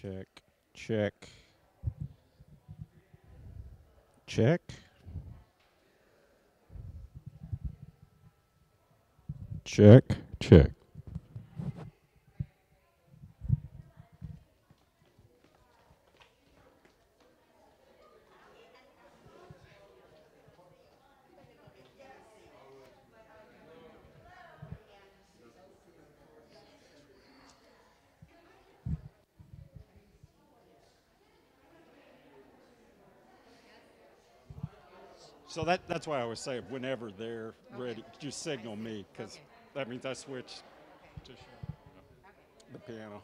Check, check, check, check, check. So that's why I always say whenever they're ready, just signal me because that means I switch to the piano.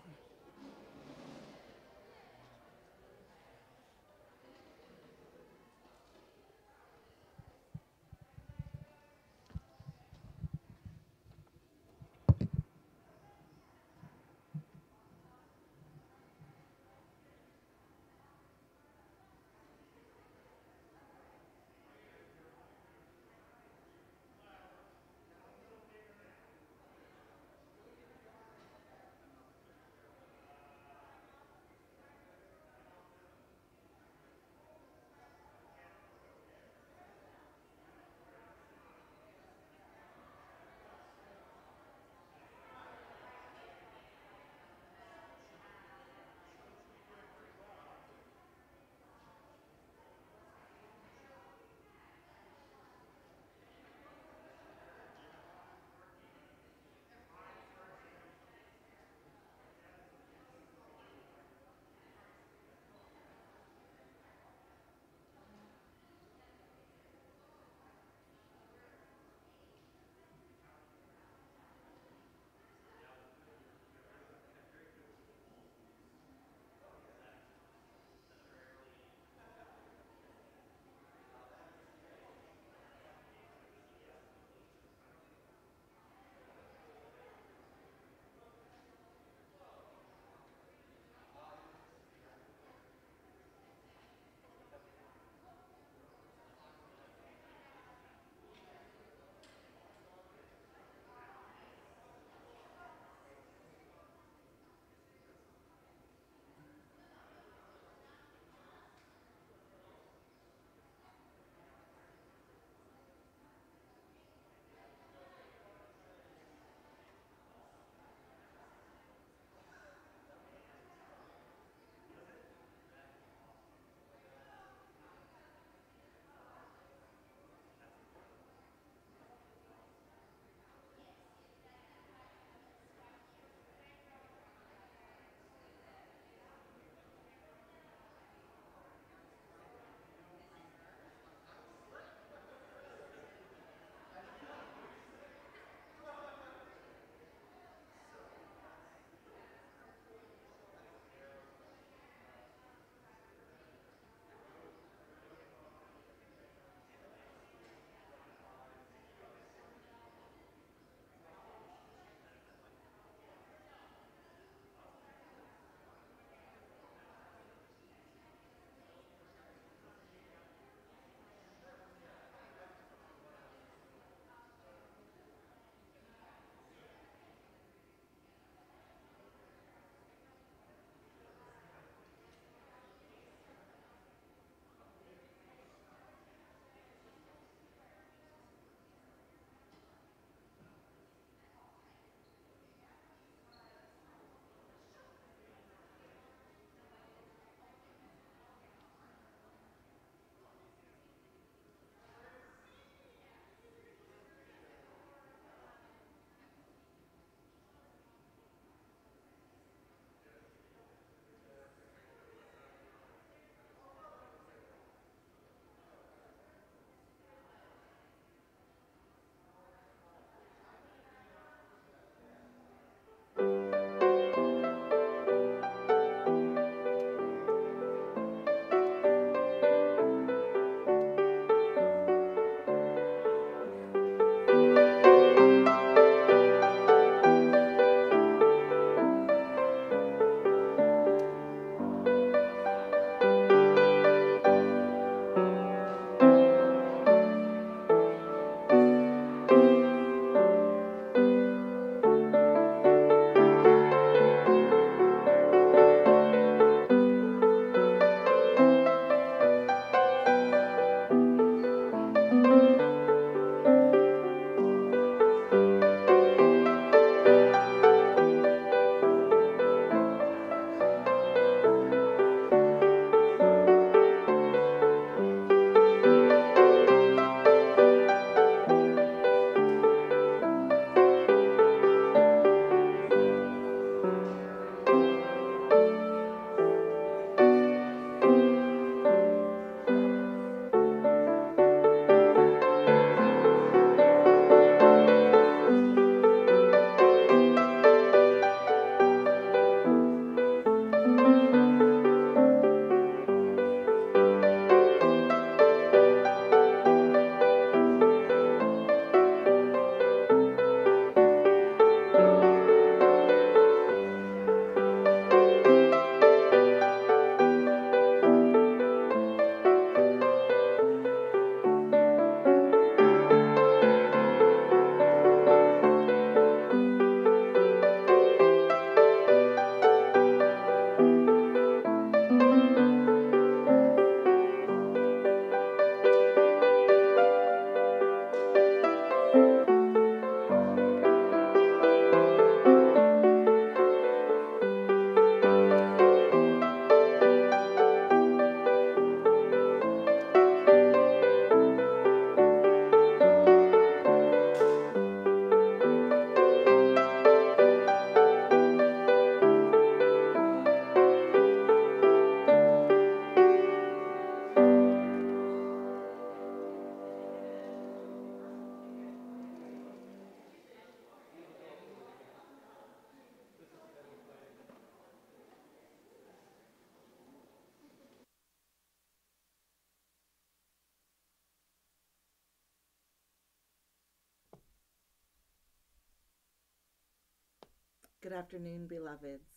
Good afternoon, beloveds.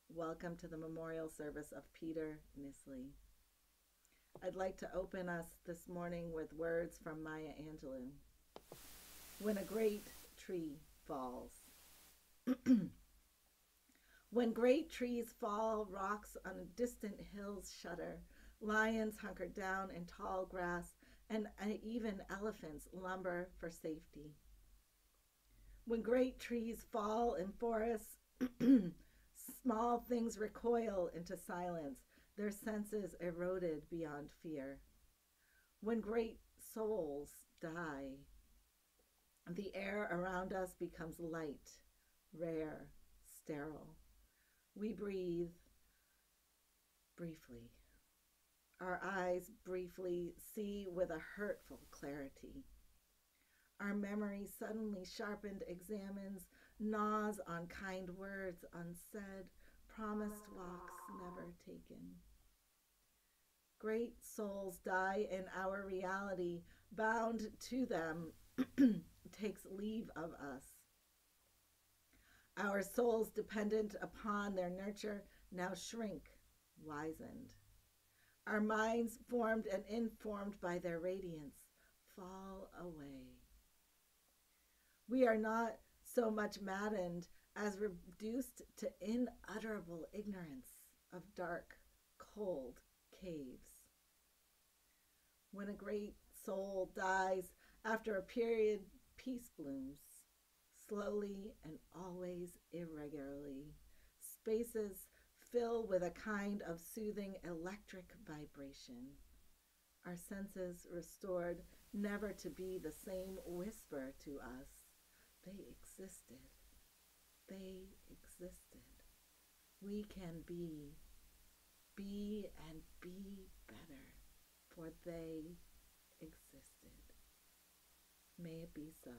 Welcome to the memorial service of Peter Nissley. I'd like to open us this morning with words from Maya Angelou. When a great tree falls. When great trees fall, rocks on distant hills shudder, lions hunker down in tall grass, and even elephants lumber for safety. When great trees fall in forests, small things recoil into silence, their senses eroded beyond fear. When great souls die, the air around us becomes light, rare, sterile. We breathe briefly. Our eyes briefly see with a hurtful clarity. Our memory, suddenly sharpened, examines, gnaws on kind words unsaid, promised walks never taken. Great souls die in our reality, bound to them, takes leave of us. Our souls, dependent upon their nurture, now shrink, wizened. Our minds, formed and informed by their radiance, fall away. We are not so much maddened as reduced to unutterable ignorance of dark, cold caves. When a great soul dies, after a period, peace blooms, slowly and always irregularly. Spaces fill with a kind of soothing electric vibration. Our senses restored, never to be the same, whisper to us. They existed. They existed. We can be and be better, for they existed. May it be so.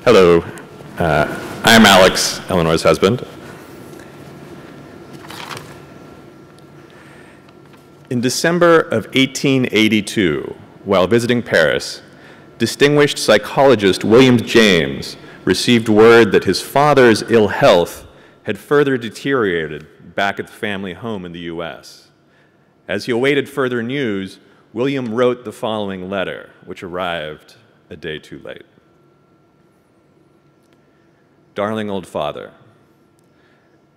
Hello, I'm Alex, Eleanor's husband. In In December of 1882, while visiting Paris, distinguished psychologist William James received word that his father's ill health had further deteriorated back at the family home in the U.S. As he awaited further news, William wrote the following letter, which arrived a day too late. Darling old father,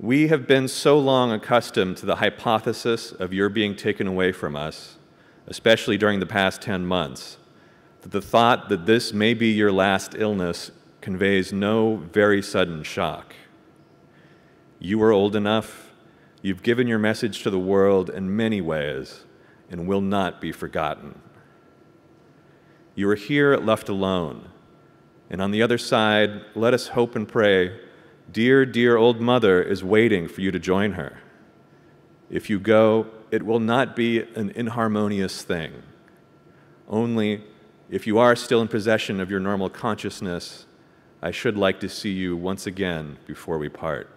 we have been so long accustomed to the hypothesis of your being taken away from us, especially during the past 10 months, that the thought that this may be your last illness conveys no very sudden shock. You are old enough, you've given your message to the world in many ways, and will not be forgotten. You are here left alone, and on the other side, let us hope and pray, dear, dear old mother is waiting for you to join her. If you go, it will not be an inharmonious thing. Only, if you are still in possession of your normal consciousness, I should like to see you once again before we part.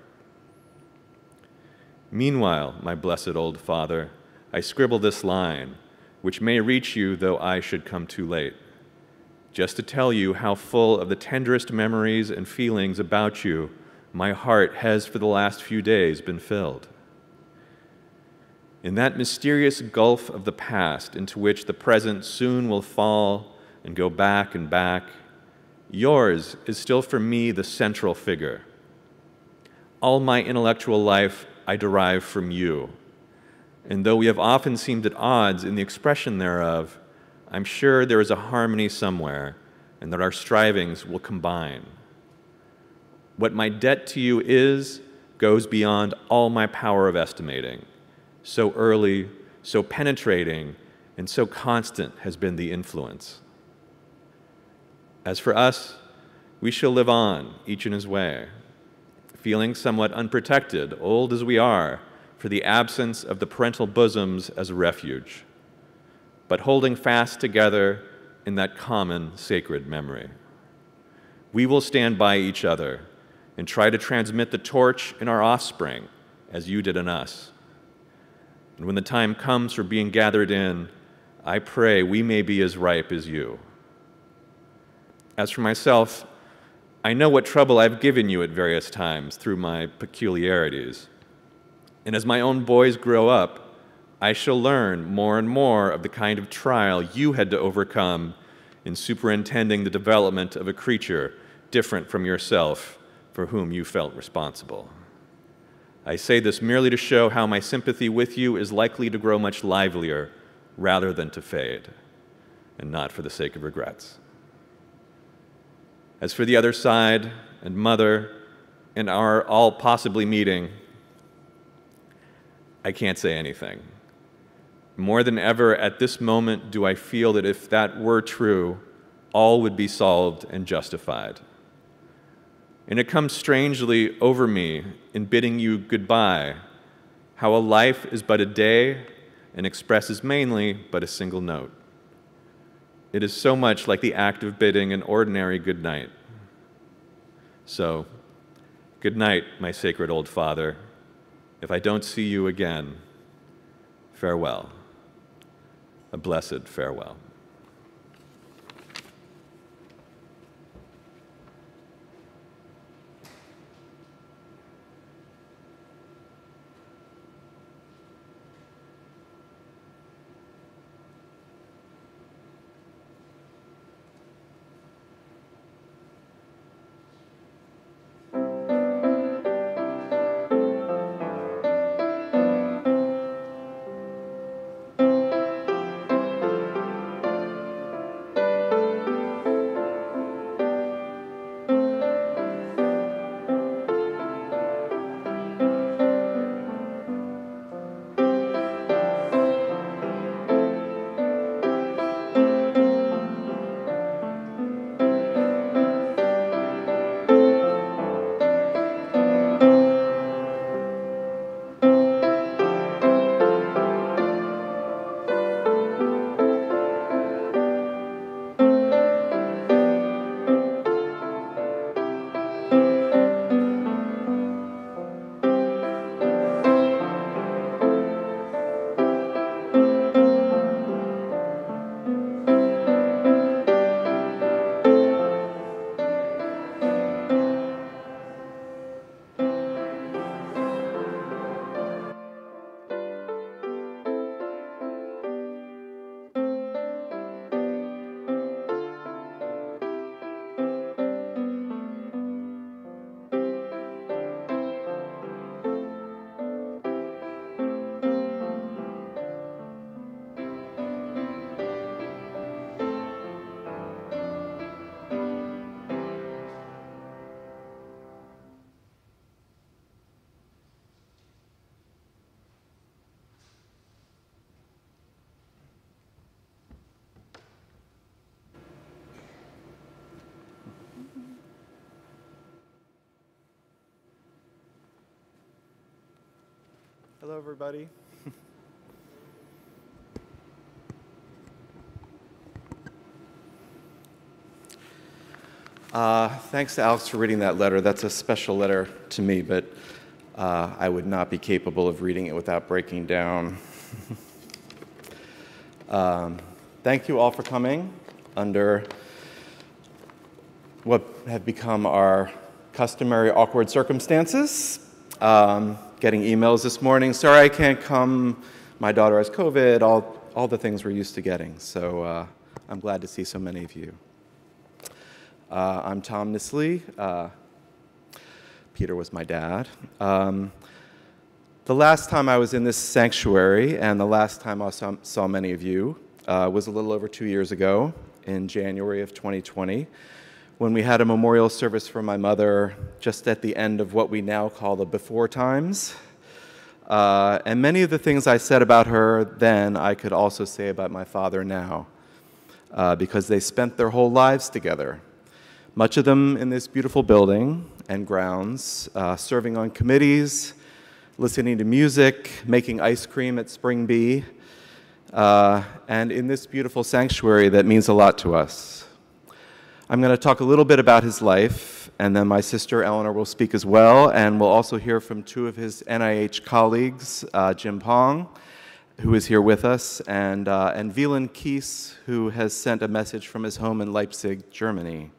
Meanwhile, my blessed old father, I scribble this line, which may reach you though I should come too late, just to tell you how full of the tenderest memories and feelings about you my heart has for the last few days been filled. In that mysterious gulf of the past into which the present soon will fall and go back and back, yours is still for me the central figure. All my intellectual life I derive from you, and though we have often seemed at odds in the expression thereof, I'm sure there is a harmony somewhere, and that our strivings will combine. What my debt to you is goes beyond all my power of estimating. So early, so penetrating, and so constant has been the influence. As for us, we shall live on, each in his way, feeling somewhat unprotected, old as we are, for the absence of the parental bosoms as a refuge, but holding fast together in that common sacred memory. We will stand by each other and try to transmit the torch in our offspring as you did in us. And when the time comes for being gathered in, I pray we may be as ripe as you. As for myself, I know what trouble I've given you at various times through my peculiarities. And as my own boys grow up, I shall learn more and more of the kind of trial you had to overcome in superintending the development of a creature different from yourself for whom you felt responsible. I say this merely to show how my sympathy with you is likely to grow much livelier rather than to fade, and not for the sake of regrets. As for the other side, and Mother, and our all possibly meeting, I can't say anything. More than ever at this moment do I feel that if that were true, all would be solved and justified. And it comes strangely over me in bidding you goodbye, how a life is but a day and expresses mainly but a single note. It is so much like the act of bidding an ordinary good night. So, good night, my sacred old father. If I don't see you again, farewell. A blessed farewell. Hello, everybody. Thanks to Alex for reading that letter. That's a special letter to me, but I would not be capable of reading it without breaking down. Thank you all for coming under what have become our customary awkward circumstances. Getting emails this morning, sorry I can't come, my daughter has COVID, all the things we're used to getting. So I'm glad to see so many of you. I'm Tom Nissley. Peter was my dad. The last time I was in this sanctuary, and the last time I saw many of you, was a little over 2 years ago, in January of 2020, when we had a memorial service for my mother just at the end of what we now call the before times. And many of the things I said about her then, I could also say about my father now, because they spent their whole lives together. Much of them in this beautiful building and grounds, serving on committees, listening to music, making ice cream at Spring Bee, and in this beautiful sanctuary that means a lot to us. I'm going to talk a little bit about his life, and then my sister Eleanor will speak as well, and we'll also hear from two of his NIH colleagues, Jim Pong, who is here with us, and Wieland Kies, who has sent a message from his home in Leipzig, Germany.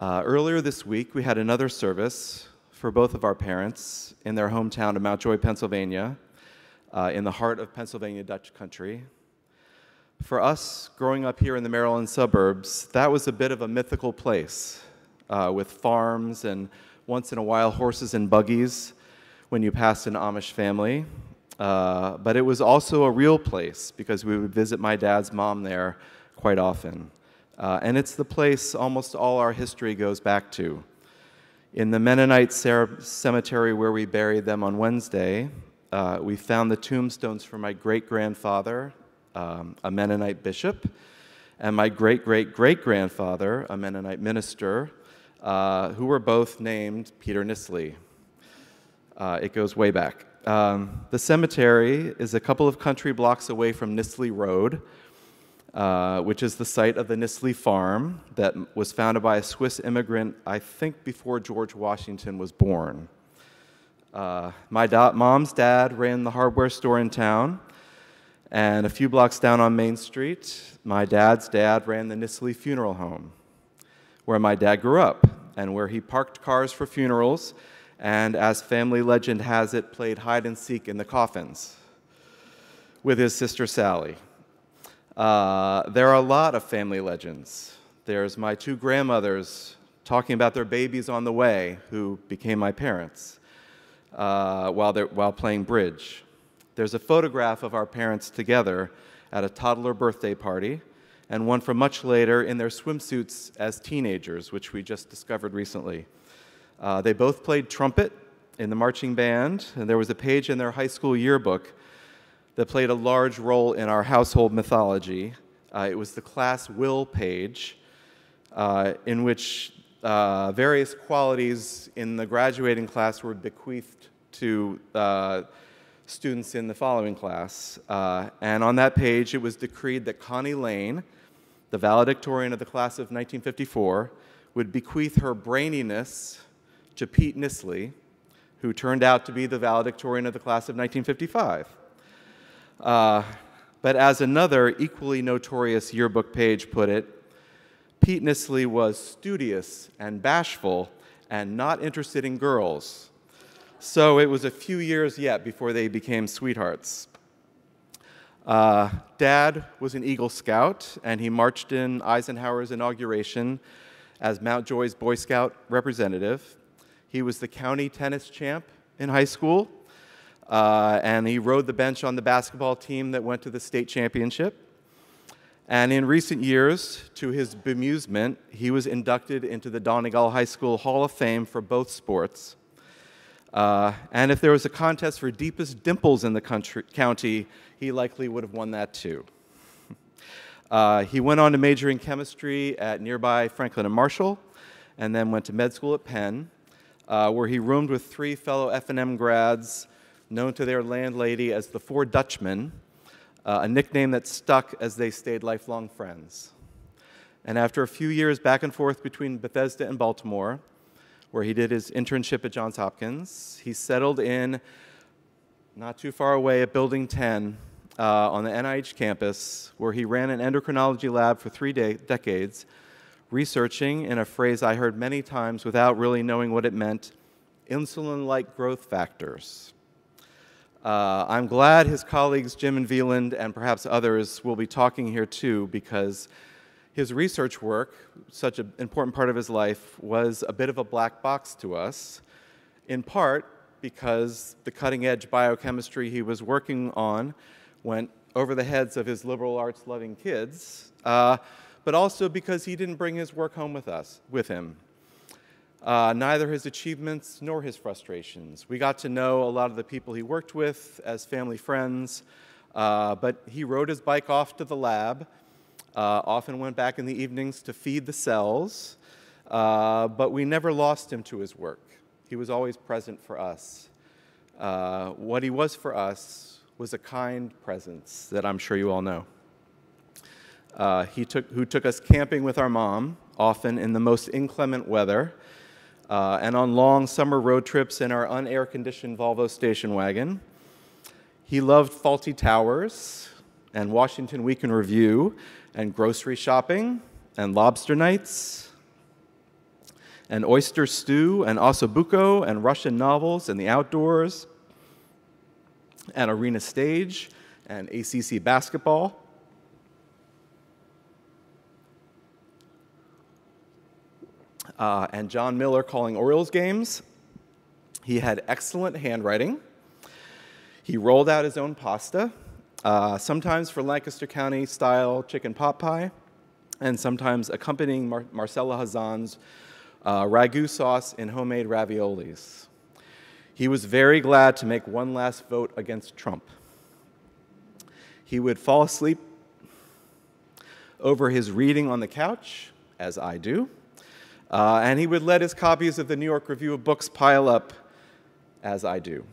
Earlier this week, we had another service for both of our parents in their hometown of Mount Joy, Pennsylvania, in the heart of Pennsylvania Dutch country. For us, growing up here in the Maryland suburbs, that was a bit of a mythical place, with farms and once in a while horses and buggies when you passed an Amish family. But it was also a real place because we would visit my dad's mom there quite often. And it's the place almost all our history goes back to. In the Mennonite cemetery where we buried them on Wednesday, we found the tombstones for my great-grandfather, a Mennonite bishop, and my great-great-great-grandfather, a Mennonite minister, who were both named Peter Nissley. It goes way back. The cemetery is a couple of country blocks away from Nissley Road, which is the site of the Nissley farm that was founded by a Swiss immigrant, I think before George Washington was born. My mom's dad ran the hardware store in town, and a few blocks down on Main Street, my dad's dad ran the Nissley Funeral Home, where my dad grew up, and where he parked cars for funerals, and as family legend has it, played hide and seek in the coffins with his sister Sally. There are a lot of family legends. There's my two grandmothers talking about their babies on the way who became my parents while playing bridge. There's a photograph of our parents together at a toddler birthday party, and one from much later in their swimsuits as teenagers, which we just discovered recently. They both played trumpet in the marching band, and there was a page in their high school yearbook that played a large role in our household mythology. It was the class will page, in which various qualities in the graduating class were bequeathed to students in the following class. And on that page, it was decreed that Connie Lane, the valedictorian of the class of 1954, would bequeath her braininess to Pete Nissley, who turned out to be the valedictorian of the class of 1955. But as another equally notorious yearbook page put it, Pete Nissley was studious and bashful and not interested in girls. So it was a few years yet before they became sweethearts. Dad was an Eagle Scout, and he marched in Eisenhower's inauguration as Mount Joy's Boy Scout representative. He was the county tennis champ in high school, and he rode the bench on the basketball team that went to the state championship. And in recent years, to his bemusement, he was inducted into the Donegal High School Hall of Fame for both sports. And if there was a contest for deepest dimples in the county, he likely would have won that too. He went on to major in chemistry at nearby Franklin and Marshall, and then went to med school at Penn, where he roomed with three fellow F&M grads known to their landlady as the Four Dutchmen, a nickname that stuck as they stayed lifelong friends. And after a few years back and forth between Bethesda and Baltimore, where he did his internship at Johns Hopkins, he settled in not too far away at Building 10 on the NIH campus, where he ran an endocrinology lab for 3 decades, researching, in a phrase I heard many times without really knowing what it meant, insulin-like growth factors. I'm glad his colleagues Jim and Veland and perhaps others will be talking here too, because his research work, such an important part of his life, was a bit of a black box to us, in part because the cutting-edge biochemistry he was working on went over the heads of his liberal arts-loving kids, but also because he didn't bring his work home with him. Neither his achievements nor his frustrations. We got to know a lot of the people he worked with as family friends, but he rode his bike off to the lab, often went back in the evenings to feed the cells, but we never lost him to his work. He was always present for us. What he was for us was a kind presence that I'm sure you all know. Who took us camping with our mom, often in the most inclement weather, and on long summer road trips in our unair-conditioned Volvo station wagon. He loved Faulty Towers and Washington Week in Review and grocery shopping and lobster nights and oyster stew and ossobuco and Russian novels and the outdoors and arena stage and ACC basketball. And John Miller calling Orioles games. He had excellent handwriting. He rolled out his own pasta, sometimes for Lancaster County-style chicken pot pie, and sometimes accompanying Marcella Hazan's ragu sauce in homemade raviolis. He was very glad to make one last vote against Trump. He would fall asleep over his reading on the couch, as I do, and he would let his copies of the New York Review of Books pile up, as I do.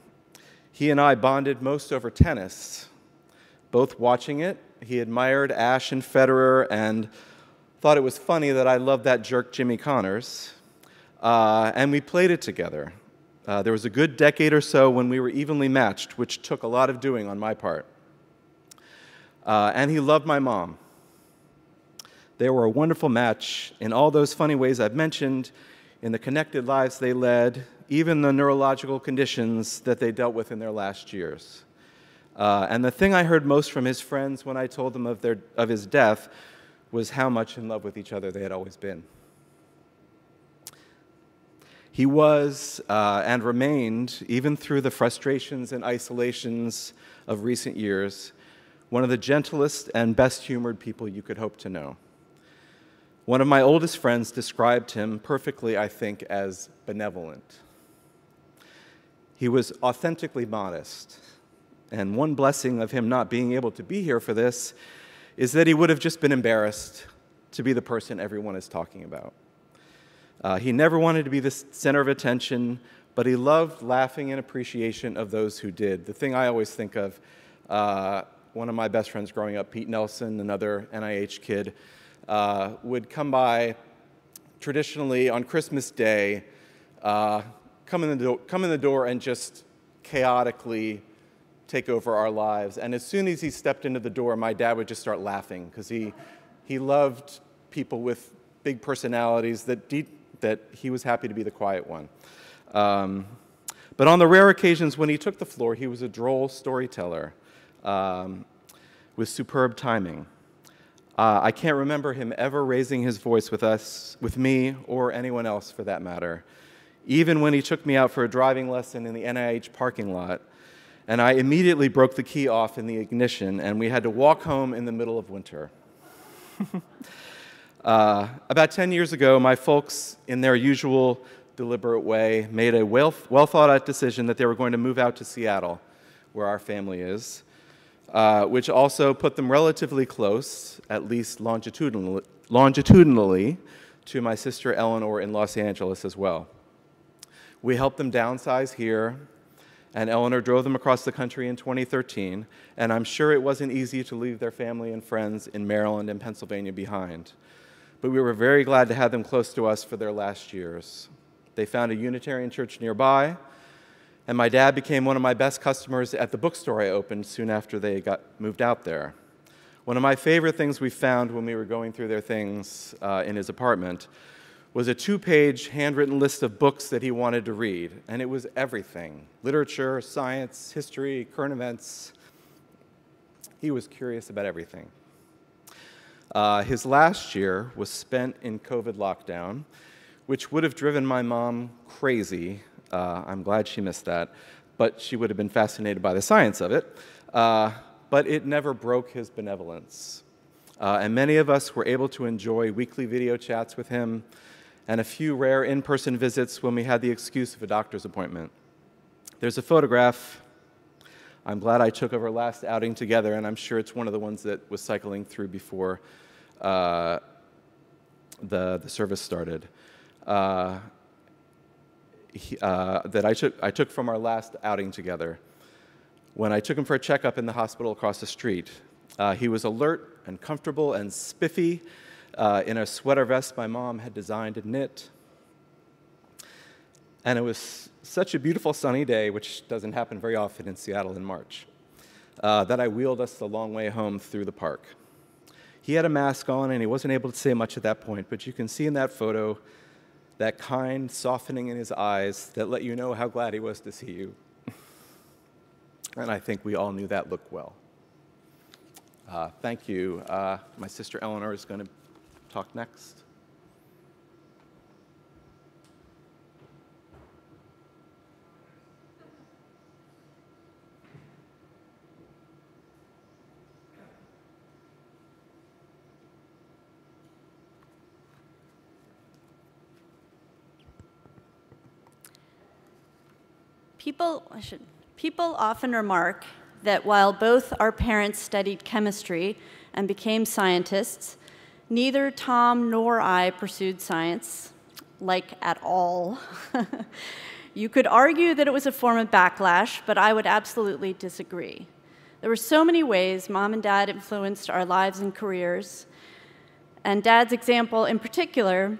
He and I bonded most over tennis. Both watching it, he admired Ashe and Federer and thought it was funny that I loved that jerk Jimmy Connors, and we played it together. There was a good decade or so when we were evenly matched, which took a lot of doing on my part. And he loved my mom. They were a wonderful match in all those funny ways I've mentioned, in the connected lives they led, even the neurological conditions that they dealt with in their last years. And the thing I heard most from his friends when I told them of his death was how much in love with each other they had always been. He was and remained, even through the frustrations and isolations of recent years, one of the gentlest and best-humored people you could hope to know. One of my oldest friends described him perfectly, I think, as benevolent. He was authentically modest, and one blessing of him not being able to be here for this is that he would have just been embarrassed to be the person everyone is talking about. He never wanted to be the center of attention, but he loved laughing in appreciation of those who did. The thing I always think of, one of my best friends growing up, Pete Nelson, another NIH kid, would come by traditionally on Christmas Day, come in the door and just chaotically take over our lives. And as soon as he stepped into the door, my dad would just start laughing because he loved people with big personalities that he was happy to be the quiet one. But on the rare occasions when he took the floor, he was a droll storyteller with superb timing. I can't remember him ever raising his voice with me, or anyone else for that matter, even when he took me out for a driving lesson in the NIH parking lot, and I immediately broke the key off in the ignition, and we had to walk home in the middle of winter. About 10 years ago, my folks, in their usual deliberate way, made a well-thought-out decision that they were going to move out to Seattle, where our family is, which also put them relatively close, at least longitudinally, to my sister Eleanor in Los Angeles as well. We helped them downsize here, and Eleanor drove them across the country in 2013, and I'm sure it wasn't easy to leave their family and friends in Maryland and Pennsylvania behind. But we were very glad to have them close to us for their last years. They found a Unitarian church nearby, and my dad became one of my best customers at the bookstore I opened soon after they got moved out there. One of my favorite things we found when we were going through their things in his apartment was a 2-page handwritten list of books that he wanted to read, and it was everything: literature, science, history, current events. He was curious about everything. His last year was spent in COVID lockdown, which would have driven my mom crazy. I'm glad she missed that, but she would have been fascinated by the science of it. But it never broke his benevolence. And many of us were able to enjoy weekly video chats with him and a few rare in-person visits when we had the excuse of a doctor's appointment. There's a photograph I'm glad I took of our last outing together, and I'm sure it's one of the ones that was cycling through before the service started. That I took from our last outing together. When I took him for a checkup in the hospital across the street, he was alert and comfortable and spiffy in a sweater vest my mom had designed and knit. And it was such a beautiful sunny day, which doesn't happen very often in Seattle in March, that I wheeled us the long way home through the park. He had a mask on, and he wasn't able to say much at that point, but you can see in that photo that kind softening in his eyes that let you know how glad he was to see you. And I think we all knew that look well. Thank you. My sister Eleanor is going to talk next. People often remark that while both our parents studied chemistry and became scientists, neither Tom nor I pursued science, like at all. You could argue that it was a form of backlash, but I would absolutely disagree. There were so many ways Mom and Dad influenced our lives and careers, and Dad's example in particular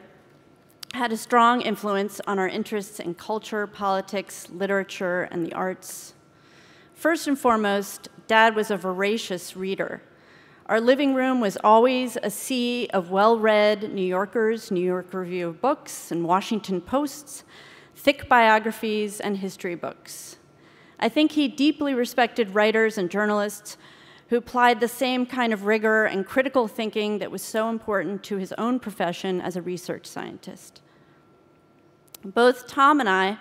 had a strong influence on our interests in culture, politics, literature, and the arts. First and foremost, Dad was a voracious reader. Our living room was always a sea of well-read New Yorkers, New York Review of Books, and Washington Posts, thick biographies, and history books. I think he deeply respected writers and journalists who applied the same kind of rigor and critical thinking that was so important to his own profession as a research scientist. Both Tom and I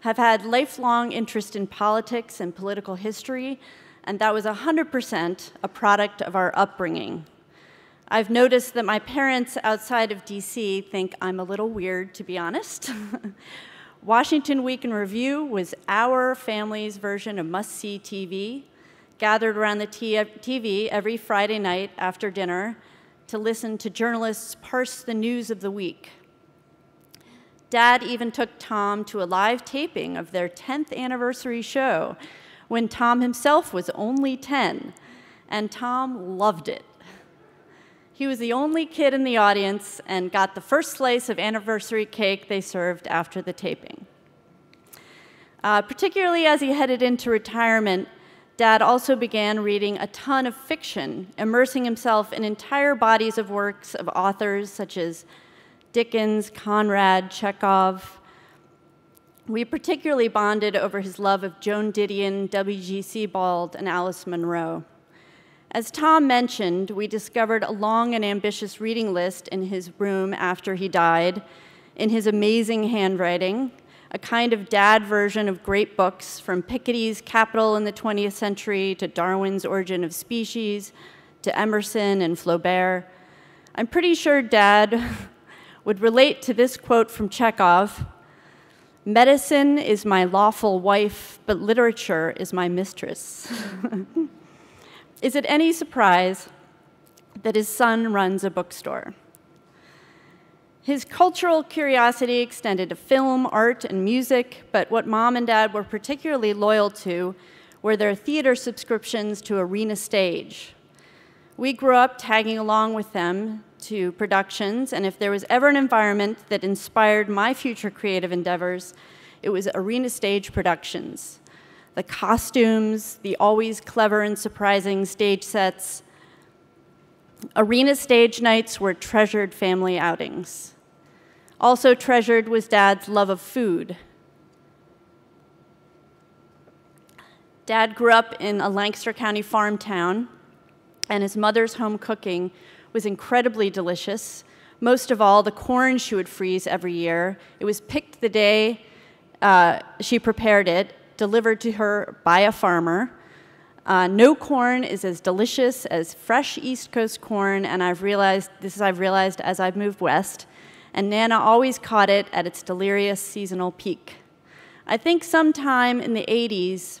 have had lifelong interest in politics and political history, and that was 100% a product of our upbringing. I've noticed that my parents outside of DC think I'm a little weird, to be honest. Washington Week in Review was our family's version of must-see TV, gathered around the TV every Friday night after dinner to listen to journalists parse the news of the week. Dad even took Tom to a live taping of their 10th anniversary show when Tom himself was only 10, and Tom loved it. He was the only kid in the audience and got the first slice of anniversary cake they served after the taping. Particularly as he headed into retirement, Dad also began reading a ton of fiction, immersing himself in entire bodies of works of authors such as Dickens, Conrad, Chekhov. We particularly bonded over his love of Joan Didion, W.G. Sebald, and Alice Munro. As Tom mentioned, we discovered a long and ambitious reading list in his room after he died, in his amazing handwriting, a kind of dad version of great books, from Piketty's Capital in the 20th Century to Darwin's Origin of Species to Emerson and Flaubert. I'm pretty sure Dad would relate to this quote from Chekhov: "Medicine is my lawful wife, but literature is my mistress." Is it any surprise that his son runs a bookstore? His cultural curiosity extended to film, art, and music, but what Mom and Dad were particularly loyal to were their theater subscriptions to Arena Stage. We grew up tagging along with them to productions, and if there was ever an environment that inspired my future creative endeavors, it was Arena Stage Productions. The costumes, the always clever and surprising stage sets. Arena Stage nights were treasured family outings. Also treasured was Dad's love of food. Dad grew up in a Lancaster County farm town, and his mother's home cooking was incredibly delicious. Most of all, the corn she would freeze every year. It was picked the day she prepared it, delivered to her by a farmer. No corn is as delicious as fresh East Coast corn, and I've realized as I've moved west, and Nana always caught it at its delirious seasonal peak. I think sometime in the 80s,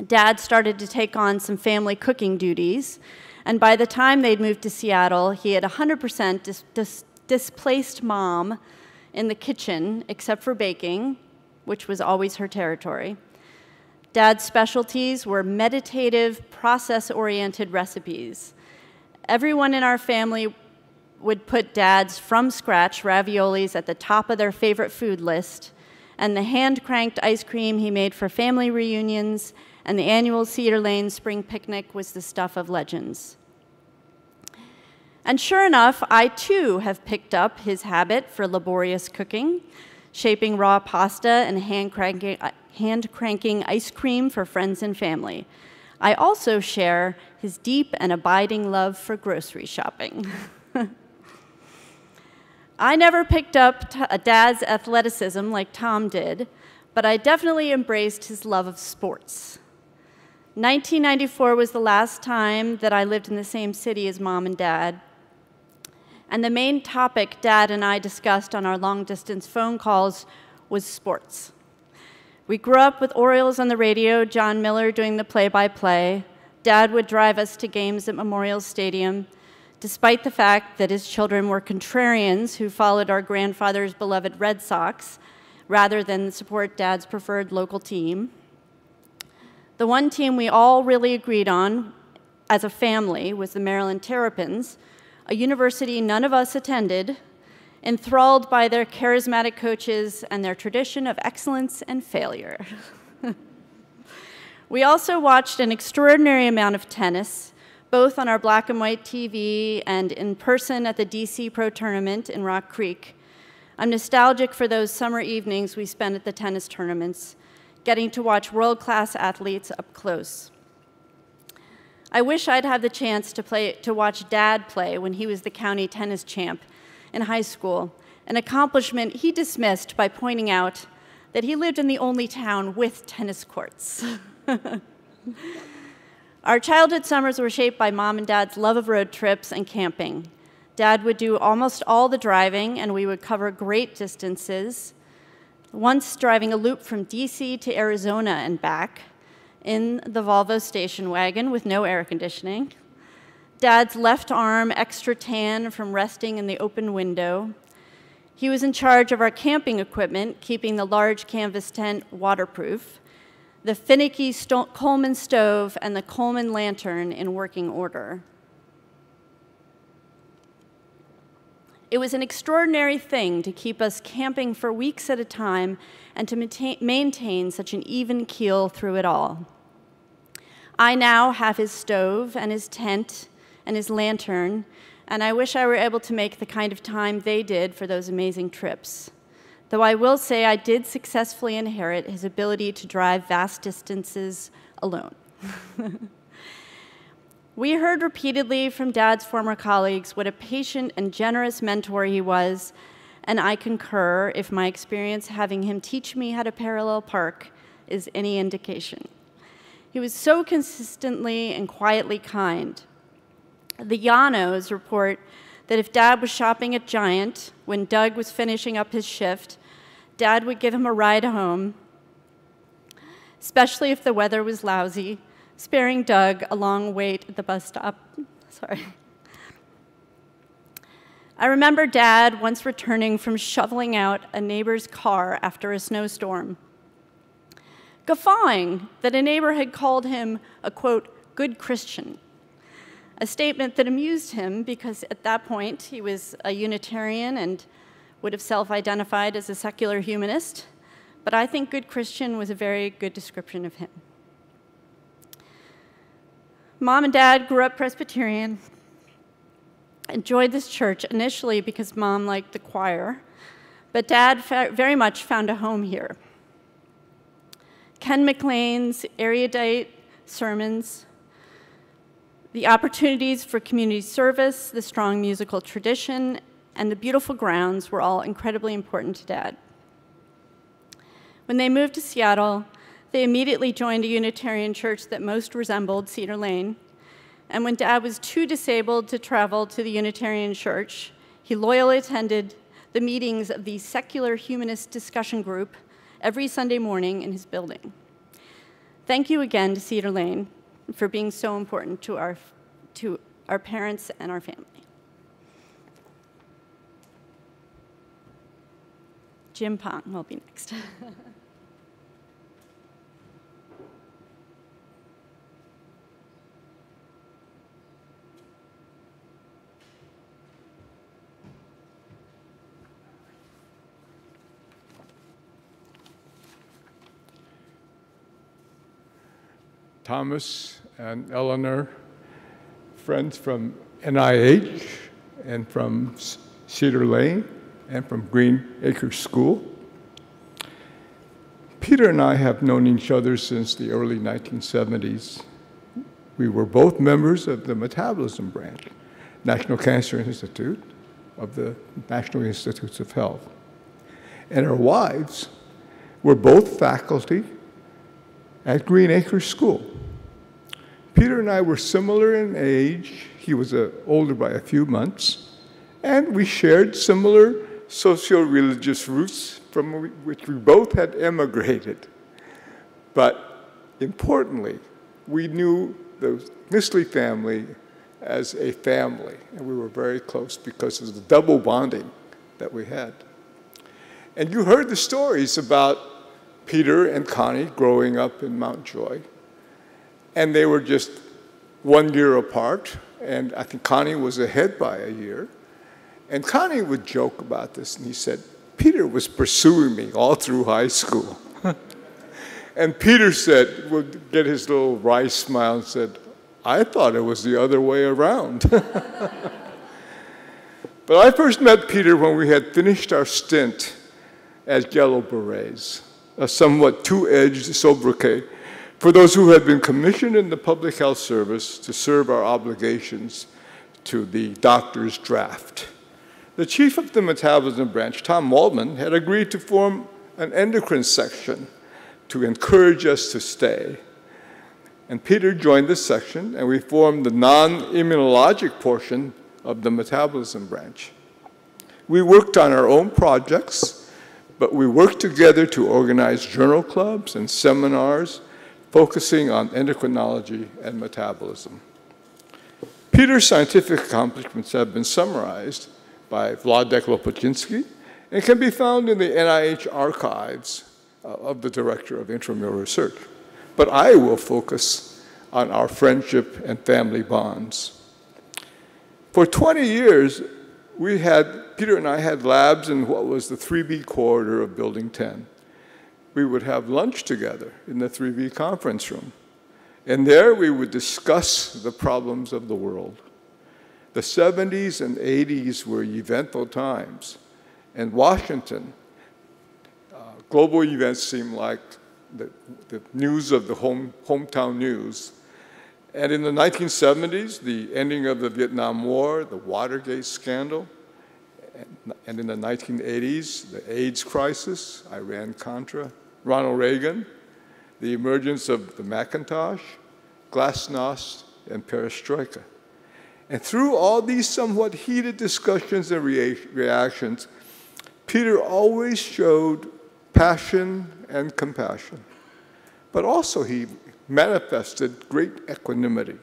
Dad started to take on some family cooking duties, and by the time they'd moved to Seattle, he had 100% displaced Mom in the kitchen, except for baking, which was always her territory. Dad's specialties were meditative, process-oriented recipes. Everyone in our family would put Dad's from-scratch raviolis at the top of their favorite food list, and the hand-cranked ice cream he made for family reunions and the annual Cedar Lane spring picnic was the stuff of legends. And sure enough, I too have picked up his habit for laborious cooking, shaping raw pasta and hand-cranking ice cream for friends and family. I also share his deep and abiding love for grocery shopping. I never picked up Dad's athleticism like Tom did, but I definitely embraced his love of sports. 1994 was the last time that I lived in the same city as Mom and Dad, and the main topic Dad and I discussed on our long-distance phone calls was sports. We grew up with Orioles on the radio, John Miller doing the play-by-play. Dad would drive us to games at Memorial Stadium, despite the fact that his children were contrarians who followed our grandfather's beloved Red Sox rather than support Dad's preferred local team. The one team we all really agreed on as a family was the Maryland Terrapins, a university none of us attended, enthralled by their charismatic coaches and their tradition of excellence and failure. We also watched an extraordinary amount of tennis, both on our black and white TV and in person at the DC Pro Tournament in Rock Creek. I'm nostalgic for those summer evenings we spent at the tennis tournaments, getting to watch world-class athletes up close. I wish I'd had the chance to watch Dad play when he was the county tennis champ in high school, an accomplishment he dismissed by pointing out that he lived in the only town with tennis courts. Our childhood summers were shaped by Mom and Dad's love of road trips and camping. Dad would do almost all the driving, and we would cover great distances, once driving a loop from DC to Arizona and back in the Volvo station wagon with no air conditioning. Dad's left arm extra tan from resting in the open window. He was in charge of our camping equipment, keeping the large canvas tent waterproof, the finicky Coleman stove, and the Coleman lantern in working order. It was an extraordinary thing to keep us camping for weeks at a time and to maintain such an even keel through it all. I now have his stove and his tent and his lantern, and I wish I were able to make the kind of time they did for those amazing trips. Though I will say I did successfully inherit his ability to drive vast distances alone. We heard repeatedly from Dad's former colleagues what a patient and generous mentor he was, and I concur if my experience having him teach me how to parallel park is any indication. He was so consistently and quietly kind. The Llanos report that if Dad was shopping at Giant when Doug was finishing up his shift, Dad would give him a ride home, especially if the weather was lousy, sparing Doug a long wait at the bus stop. Sorry. I remember Dad once returning from shoveling out a neighbor's car after a snowstorm, guffawing that a neighbor had called him a, quote, good Christian, a statement that amused him because at that point he was a Unitarian and would have self-identified as a secular humanist, but I think good Christian was a very good description of him. Mom and Dad grew up Presbyterian, enjoyed this church initially because Mom liked the choir, but Dad very much found a home here. Ken McLean's erudite sermons, the opportunities for community service, the strong musical tradition, and the beautiful grounds were all incredibly important to Dad. When they moved to Seattle, they immediately joined a Unitarian church that most resembled Cedar Lane. And when Dad was too disabled to travel to the Unitarian church, he loyally attended the meetings of the Secular Humanist Discussion Group every Sunday morning in his building. Thank you again to Cedar Lane for being so important to our parents and our family. Jim Pong will be next. Thomas and Eleanor, friends from NIH and from Cedar Lane and from Green Acres School. Peter and I have known each other since the early 1970s. We were both members of the Metabolism Branch, National Cancer Institute of the National Institutes of Health. And our wives were both faculty at Green Acres School. Peter and I were similar in age. He was older by a few months. And we shared similar socio-religious roots from which we both had emigrated. But importantly, we knew the Nissley family as a family, and we were very close because of the double bonding that we had. And you heard the stories about Peter and Connie growing up in Mount Joy. And they were just 1 year apart, and I think Connie was ahead by a year. And Connie would joke about this, and he said, Peter was pursuing me all through high school. And Peter said, would get his little wry smile and said, I thought it was the other way around. But I first met Peter when we had finished our stint as Yellow Berets, a somewhat two-edged sobriquet for those who had been commissioned in the public health service to serve our obligations to the doctor's draft. The chief of the Metabolism Branch, Tom Waldman, had agreed to form an endocrine section to encourage us to stay. And Peter joined this section, and we formed the non-immunologic portion of the Metabolism Branch. We worked on our own projects, but we worked together to organize journal clubs and seminars focusing on endocrinology and metabolism. Peter's scientific accomplishments have been summarized by Władek Lopociński and can be found in the NIH archives of the Director of Intramural Research. But I will focus on our friendship and family bonds. For 20 years, Peter and I had labs in what was the 3B corridor of Building 10. We would have lunch together in the 3B conference room. And there we would discuss the problems of the world. The 70s and 80s were eventful times. In Washington, global events seemed like the news of the hometown news. And in the 1970s, the ending of the Vietnam War, the Watergate scandal, and in the 1980s, the AIDS crisis, Iran-Contra, Ronald Reagan, the emergence of the Macintosh, Glasnost, and Perestroika. And through all these somewhat heated discussions and reactions, Peter always showed passion and compassion. But also he manifested great equanimity.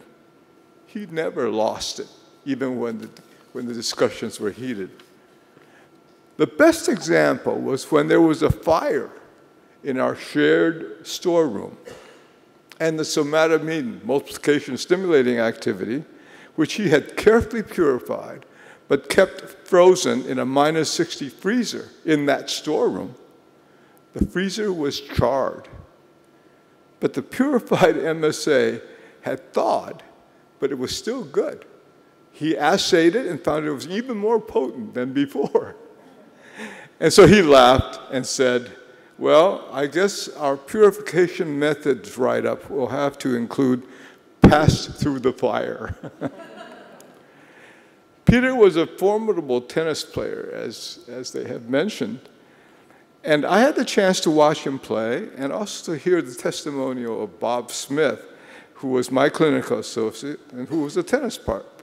He never lost it, even when when the discussions were heated. The best example was when there was a fire in our shared storeroom, and the somatomine, multiplication stimulating activity, which he had carefully purified but kept frozen in a -60 freezer in that storeroom. The freezer was charred, but the purified MSA had thawed, but it was still good. He assayed it and found it was even more potent than before. And so he laughed and said, well, I guess our purification methods write-up will have to include passed through the fire. Peter was a formidable tennis player, as they have mentioned. And I had the chance to watch him play and also to hear the testimonial of Bob Smith, who was my clinical associate and who was a tennis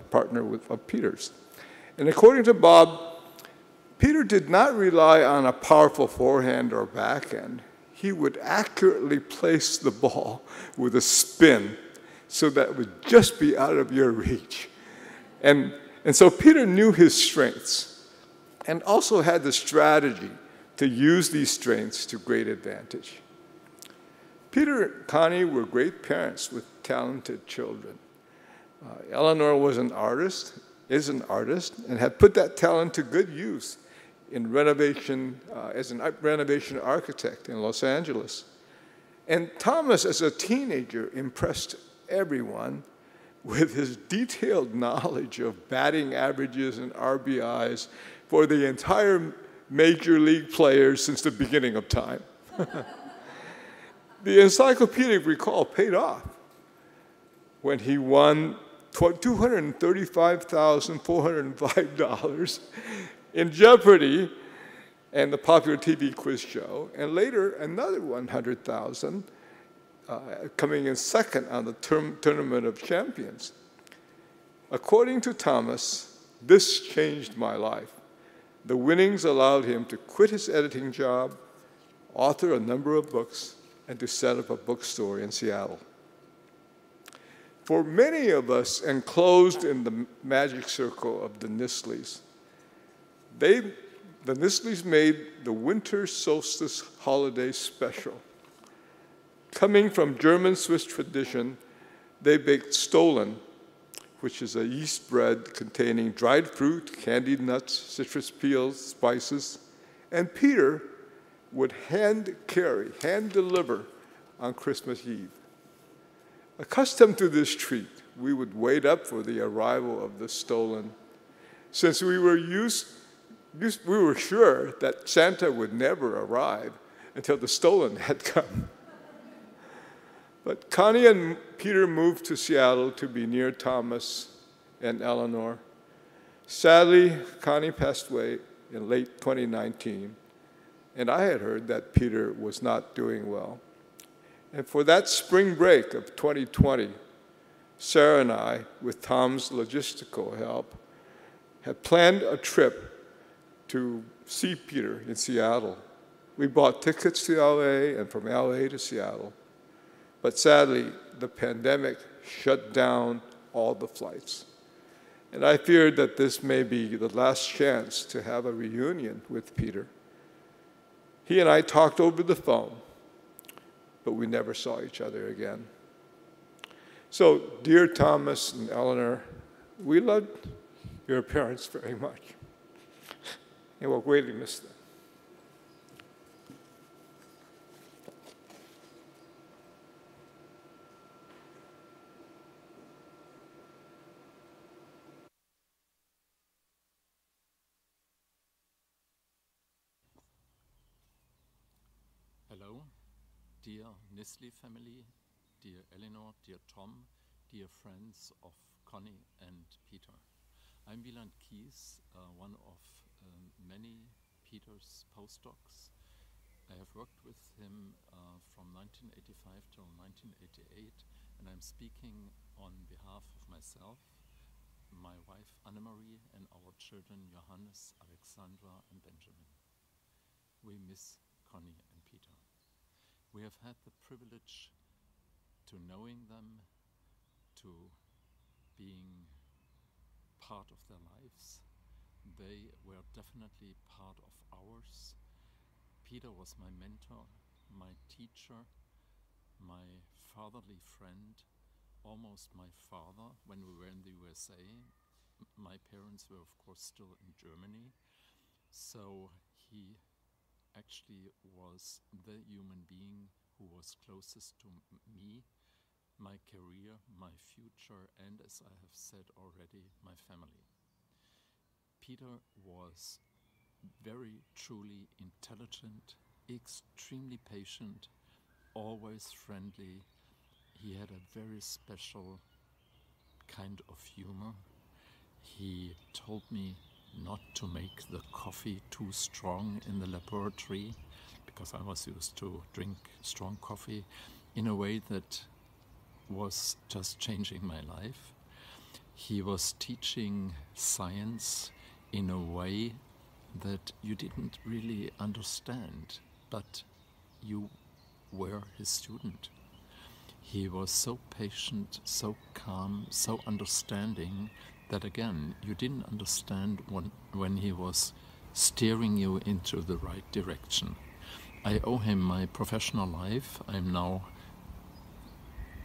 partner of Peter's. And according to Bob, Peter did not rely on a powerful forehand or backhand. He would accurately place the ball with a spin so that it would just be out of your reach. And so Peter knew his strengths and also had the strategy to use these strengths to great advantage. Peter and Connie were great parents with talented children. Eleanor was an artist, is an artist, and had put that talent to good use in renovation, as a renovation architect in Los Angeles. And Thomas, as a teenager, impressed everyone with his detailed knowledge of batting averages and RBIs for the entire major league players since the beginning of time. The encyclopedic recall paid off when he won $235,405 in Jeopardy! And the popular TV quiz show, and later another $100,000 coming in second on the Tournament of Champions. According to Thomas, this changed my life. The winnings allowed him to quit his editing job, author a number of books, and to set up a bookstore in Seattle. For many of us enclosed in the magic circle of the Nissleys, the Nissleys made the winter solstice holiday special. Coming from German-Swiss tradition, they baked Stollen, which is a yeast bread containing dried fruit, candied nuts, citrus peels, spices, and Peter would hand deliver on Christmas Eve. Accustomed to this treat, we would wait up for the arrival of the Stollen, since we were sure that Santa would never arrive until the Stollen had come. But Connie and Peter moved to Seattle to be near Thomas and Eleanor. Sadly, Connie passed away in late 2019, and I had heard that Peter was not doing well. And for that spring break of 2020, Sarah and I, with Tom's logistical help, had planned a trip to see Peter in Seattle. We bought tickets to LA and from LA to Seattle. But sadly, the pandemic shut down all the flights. And I feared that this may be the last chance to have a reunion with Peter. He and I talked over the phone, but we never saw each other again. So, dear Thomas and Eleanor, we loved your parents very much, and we'll greatly miss them. Hello, dear Nissley family, dear Eleanor, dear Tom, dear friends of Connie and Peter. I'm Wieland Kies, one of many Peter's postdocs. I have worked with him from 1985 till 1988, and I'm speaking on behalf of myself, my wife Annemarie, and our children Johannes, Alexandra, and Benjamin. We miss Connie and Peter. We have had the privilege to knowing them, to being part of their lives. They were definitely part of ours. Peter was my mentor, my teacher, my fatherly friend, almost my father when we were in the USA. My parents were, of course, still in Germany. So he actually was the human being who was closest to me, my career, my future, and, as I have said already, my family. Peter was very truly intelligent, extremely patient, always friendly. He had a very special kind of humor. He told me not to make the coffee too strong in the laboratory, because I was used to drink strong coffee in a way that was just changing my life. He was teaching science in a way that you didn't really understand, but you were his student. He was so patient, so calm, so understanding that, again, you didn't understand when he was steering you into the right direction. I owe him my professional life. I'm now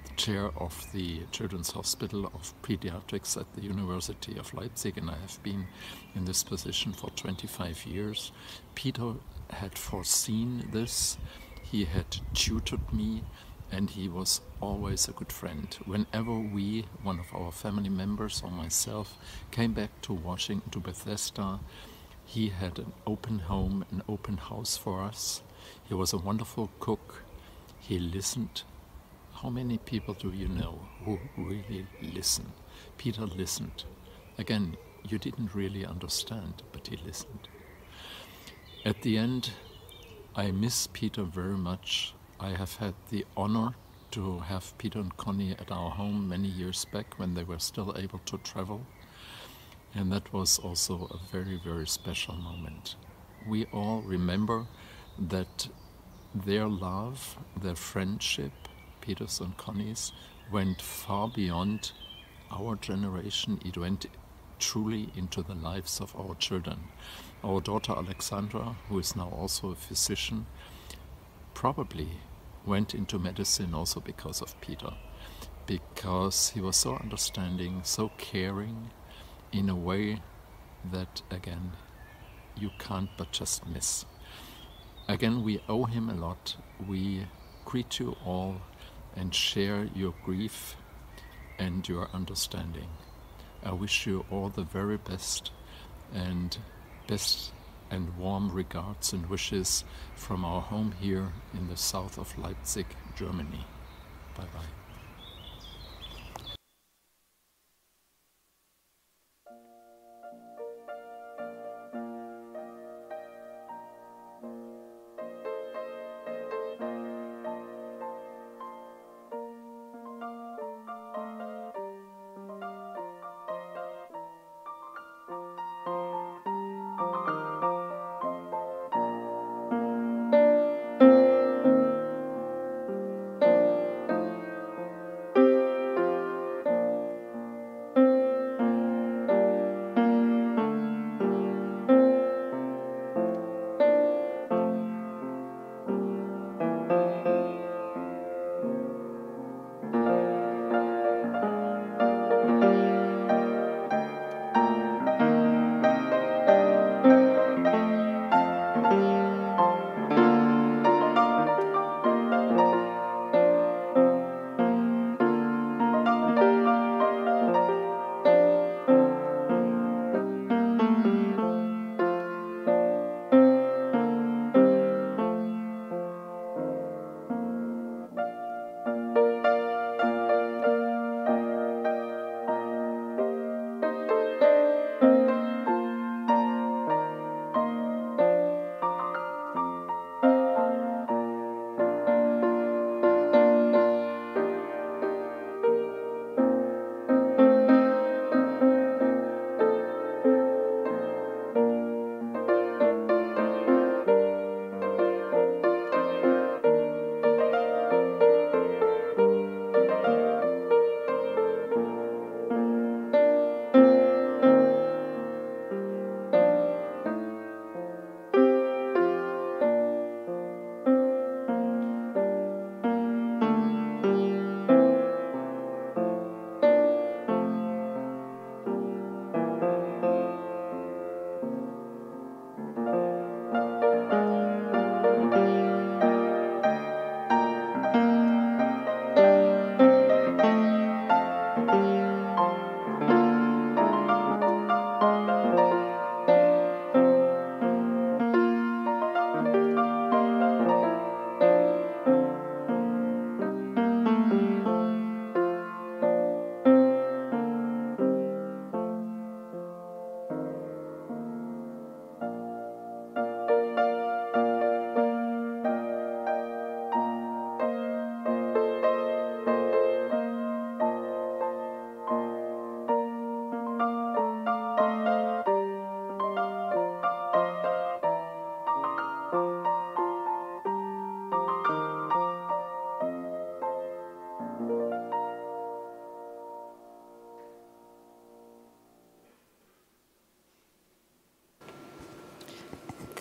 the chair of the Children's Hospital of Pediatrics at the University of Leipzig, and I have been in this position for 25 years. Peter had foreseen this. He had tutored me, and he was always a good friend. Whenever we, one of our family members or myself, came back to Washington, to Bethesda, he had an open home, an open house for us. He was a wonderful cook. He listened. How many people do you know who really listen? Peter listened. Again, you didn't really understand, but he listened. At the end, I miss Peter very much. I have had the honor to have Peter and Connie at our home many years back when they were still able to travel. And that was also a very, very special moment. We all remember that their love, their friendship, Peter's and Connie's, went far beyond our generation. It went truly into the lives of our children. Our daughter Alexandra, who is now also a physician, probably went into medicine also because of Peter, because he was so understanding, so caring, in a way that, again, you can't but just miss. Again, we owe him a lot. We greet you all and share your grief and your understanding. I wish you all the very best and warm regards and wishes from our home here in the south of Leipzig, Germany. Bye-bye.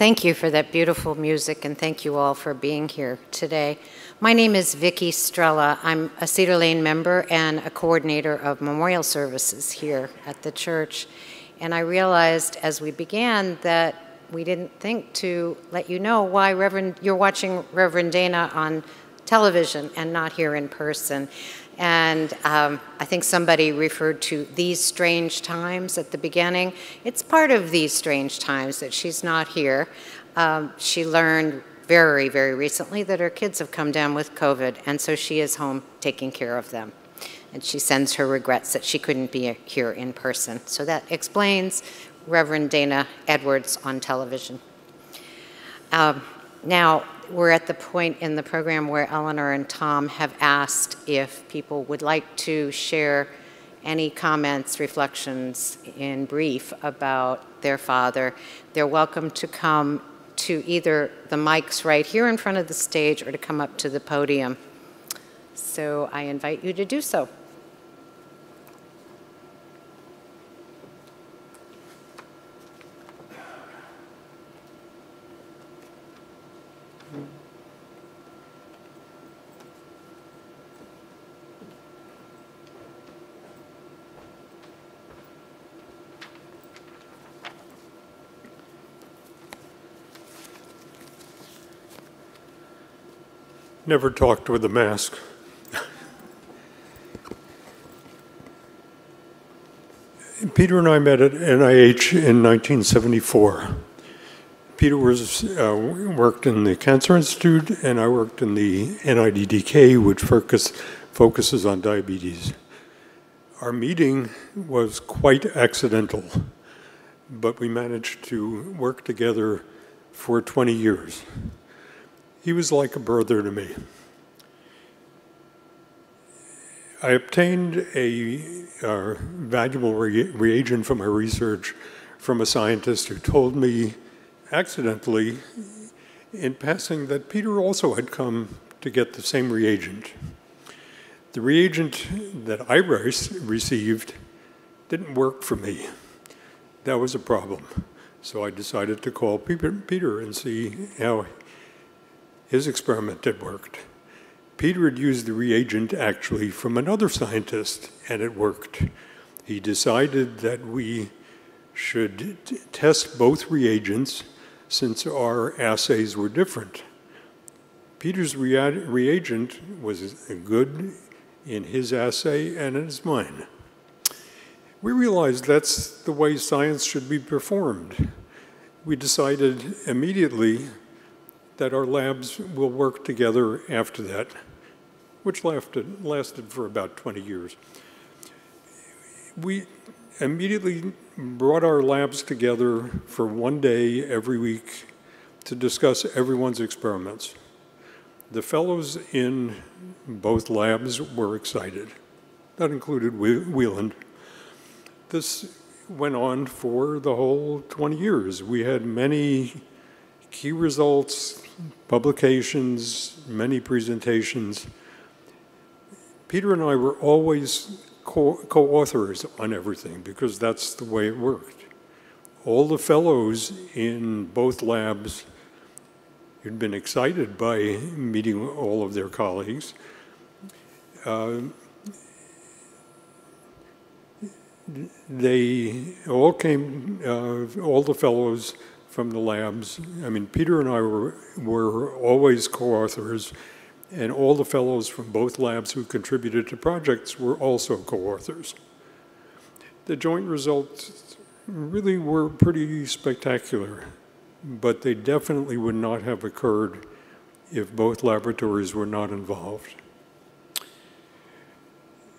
Thank you for that beautiful music, and thank you all for being here today. My name is Vicki Strella. I'm a Cedar Lane member and a coordinator of memorial services here at the church. And I realized as we began that we didn't think to let you know why you're watching Reverend Dana on television and not here in person. And I think somebody referred to these strange times at the beginning. It's part of these strange times that she's not here. She learned very, very recently that her kids have come down with COVID, and so she is home taking care of them. And she sends her regrets that she couldn't be here in person. So that explains Reverend Dana Edwards on television. Now, we're at the point in the program where Eleanor and Tom have asked if people would like to share any comments, reflections in brief about their father. They're welcome to come to either the mics right here in front of the stage or to come up to the podium. So I invite you to do so. Never talked with a mask. Peter and I met at NIH in 1974. Peter worked in the Cancer Institute, and I worked in the NIDDK, which focuses on diabetes. Our meeting was quite accidental, but we managed to work together for 20 years. He was like a brother to me. I obtained a valuable reagent for my research from a scientist who told me accidentally in passing that Peter also had come to get the same reagent. The reagent that I received didn't work for me. That was a problem. So I decided to call Peter and see how his experiment had worked. Peter had used the reagent actually from another scientist, and it worked. He decided that we should test both reagents since our assays were different. Peter's reagent was good in his assay and in mine. We realized that's the way science should be performed. We decided immediately that our labs will work together after that, which lasted for about 20 years. We immediately brought our labs together for one day every week to discuss everyone's experiments. The fellows in both labs were excited. That included Wieland. This went on for the whole 20 years. We had many key results, publications, many presentations. Peter and I were always co-authors on everything because that's the way it worked. All the fellows in both labs had been excited by meeting all of their colleagues. They all came, all the fellows from the labs. I mean, Peter and I were always co-authors, and all the fellows from both labs who contributed to projects were also co-authors. The joint results really were pretty spectacular, but they definitely would not have occurred if both laboratories were not involved.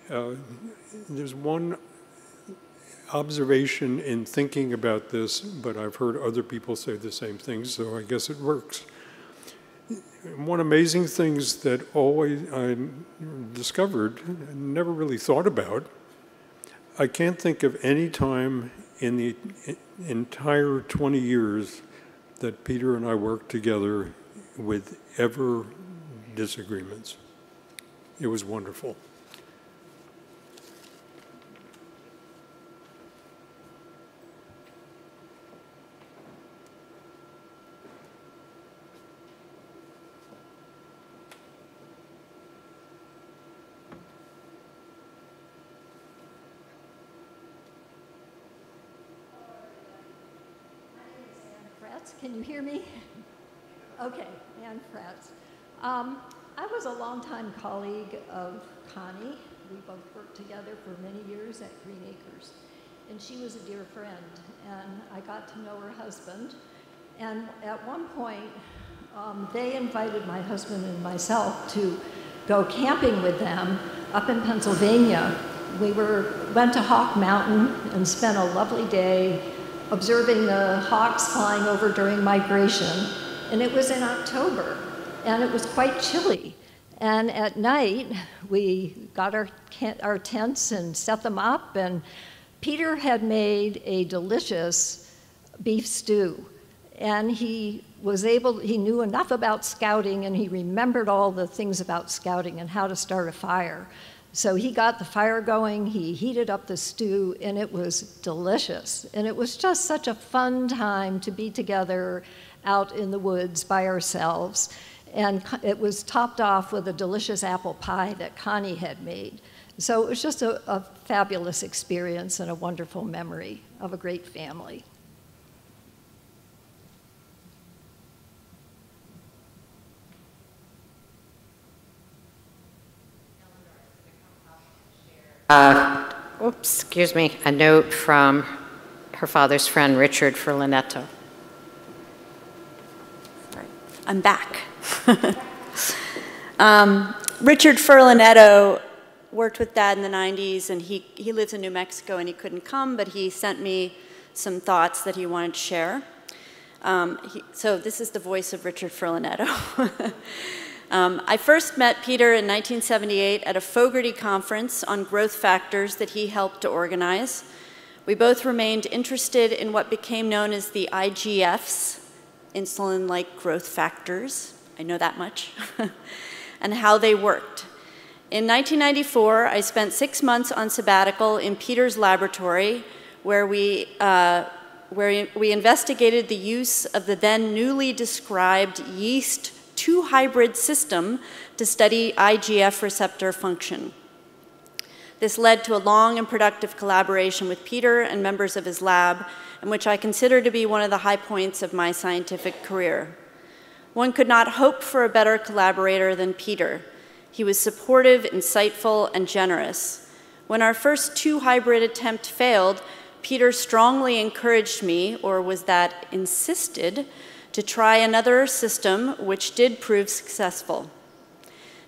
There's one observation in thinking about this, but I've heard other people say the same thing, so I guess it works. One amazing things that I discovered and never really thought about, I can't think of any time in the entire 20 years that Peter and I worked together with ever disagreements. It was wonderful. Fratz. Can you hear me? Okay, Ann Fratz. I was a longtime colleague of Connie. We both worked together for many years at Green Acres. And she was a dear friend, and I got to know her husband. And at one point, they invited my husband and myself to go camping with them up in Pennsylvania. We went to Hawk Mountain and spent a lovely day observing the hawks flying over during migration. And it was in October, and it was quite chilly. And at night, we got our tents and set them up, and Peter had made a delicious beef stew. And he knew enough about scouting, and he remembered all the things about scouting and how to start a fire. So he got the fire going, he heated up the stew, and it was delicious. And it was just such a fun time to be together out in the woods by ourselves. And it was topped off with a delicious apple pie that Connie had made. So it was just a fabulous experience and a wonderful memory of a great family. Excuse me, a note from her father's friend, Richard Furlanetto. Sorry, I'm back. Richard Furlanetto worked with Dad in the 90s, and he lives in New Mexico, and he couldn't come, but he sent me some thoughts that he wanted to share. So this is the voice of Richard Furlanetto. I first met Peter in 1978 at a Fogarty conference on growth factors that he helped to organize. We both remained interested in what became known as the IGFs, insulin-like growth factors, I know that much, and how they worked. In 1994, I spent 6 months on sabbatical in Peter's laboratory, where we investigated the use of the then newly described yeast 2 hybrid system to study IGF receptor function. This led to a long and productive collaboration with Peter and members of his lab, in which I consider to be one of the high points of my scientific career. One could not hope for a better collaborator than Peter. He was supportive, insightful, and generous. When our first 2 hybrid attempt failed, Peter strongly encouraged me, or was that insisted, to try another system, which did prove successful.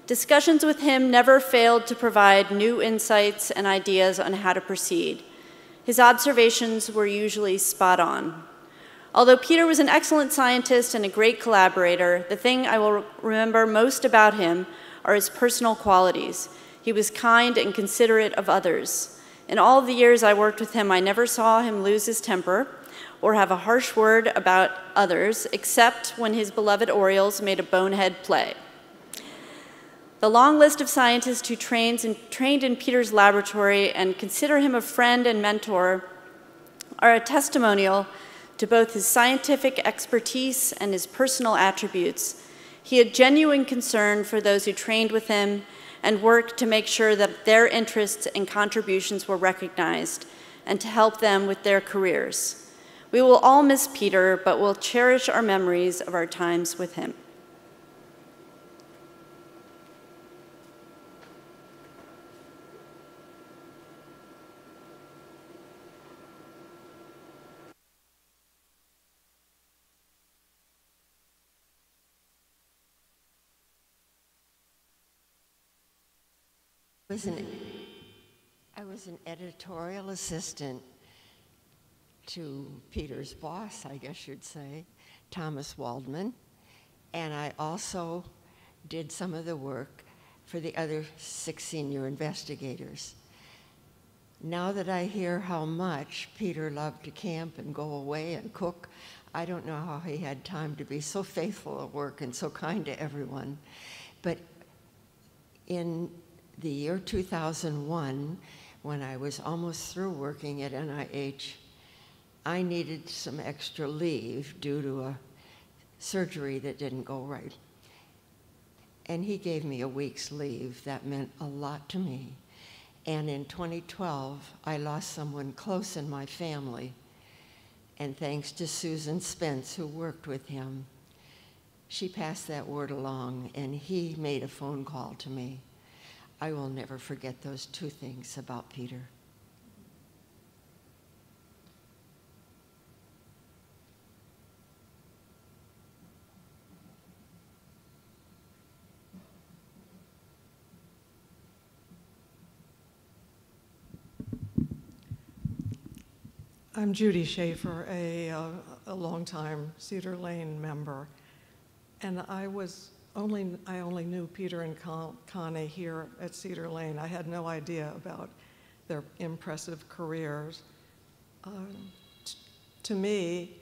Discussions with him never failed to provide new insights and ideas on how to proceed. His observations were usually spot on. Although Peter was an excellent scientist and a great collaborator, the thing I will remember most about him are his personal qualities. He was kind and considerate of others. In all the years I worked with him, I never saw him lose his temper or have a harsh word about others, except when his beloved Orioles made a bonehead play. The long list of scientists who trained in Peter's laboratory and consider him a friend and mentor are a testimonial to both his scientific expertise and his personal attributes. He had genuine concern for those who trained with him and worked to make sure that their interests and contributions were recognized and to help them with their careers. We will all miss Peter, but we'll cherish our memories of our times with him. I was an editorial assistant to Peter's boss, I guess you'd say, Thomas Waldman, and I also did some of the work for the other 6 senior investigators. Now that I hear how much Peter loved to camp and go away and cook, I don't know how he had time to be so faithful at work and so kind to everyone. But in the year 2001, when I was almost through working at NIH, I needed some extra leave due to a surgery that didn't go right. And he gave me a week's leave. That meant a lot to me. And in 2012, I lost someone close in my family. and thanks to Susan Spence, who worked with him. She passed that word along, and he made a phone call to me. I will never forget those two things about Peter. I'm Judy Schaefer, a longtime Cedar Lane member, and I only knew Peter and Connie here at Cedar Lane. I had no idea about their impressive careers. To me,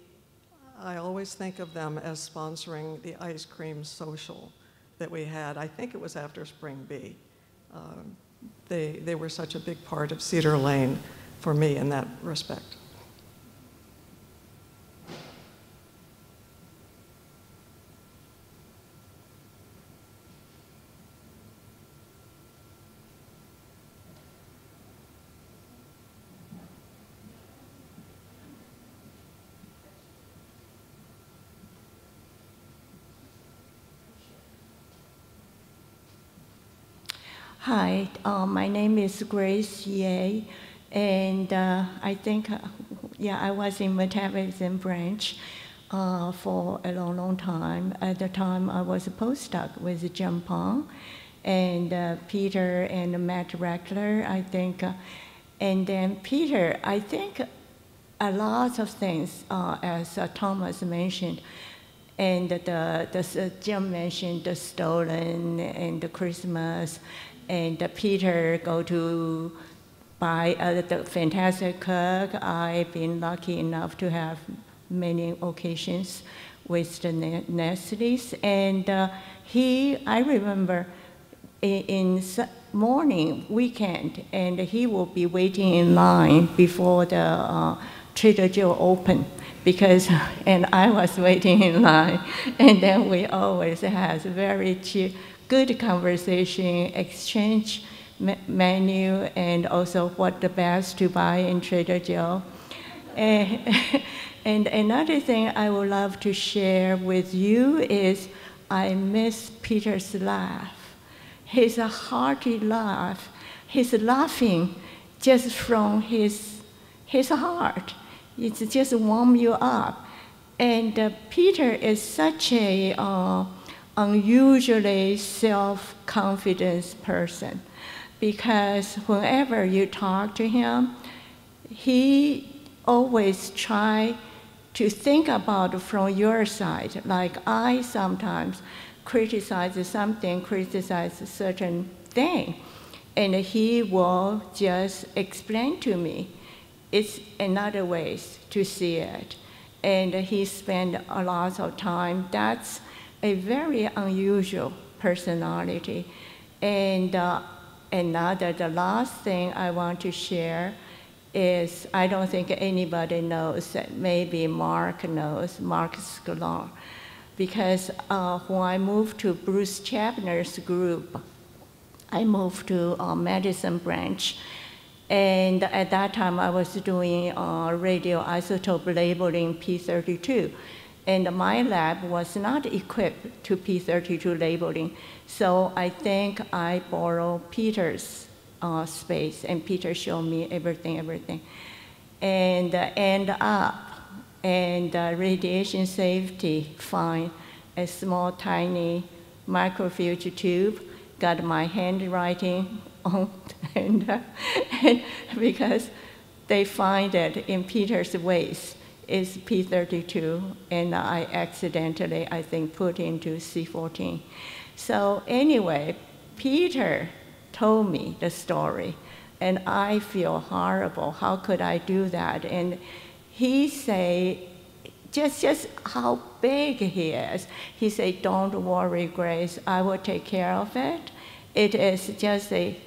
I always think of them as sponsoring the ice cream social that we had. I think it was after Spring Bee. They were such a big part of Cedar Lane for me in that respect. Hi, my name is Grace Ye, and I think, I was in metabolism branch for a long, long time. At the time, I was a postdoc with Jim Pong, and Peter and Matt Reckler, I think. And then Peter, I think a lot of things, as Thomas mentioned, and Jim mentioned the stolen and the Christmas, and Peter go to buy the fantastic cook. I've been lucky enough to have many occasions with the Nestleys. And I remember in morning, weekend, and he will be waiting in line before the Trader Joe open. And I was waiting in line, and then we always had very good conversation, exchange menu, and also what the best to buy in Trader Joe. And another thing I would love to share with you is I miss Peter's laugh. His hearty laugh, his laughing just from his heart. It's just warm you up. And Peter is such a unusually self-confident person, because whenever you talk to him, he always try to think about from your side. Like I sometimes criticize a certain thing, and he will just explain to me. It's another way to see it. And he spent a lot of time. That's a very unusual personality. And the last thing I want to share is, I don't think anybody knows, maybe Mark knows, Mark Sklar, because when I moved to Bruce Chapner's group, I moved to medicine branch. And at that time, I was doing radioisotope labeling P32. And my lab was not equipped to P32 labeling. So I think I borrowed Peter's space, and Peter showed me everything. And end up, and radiation safety, fine. A small, tiny microfiche tube, got my handwriting on, and because they find that in Peter's waste is P32, and I accidentally, I think, put into C14. So anyway, Peter told me the story, and I feel horrible. How could I do that? And he say, just how big he is. He said, don't worry, Grace, I will take care of it. It is just a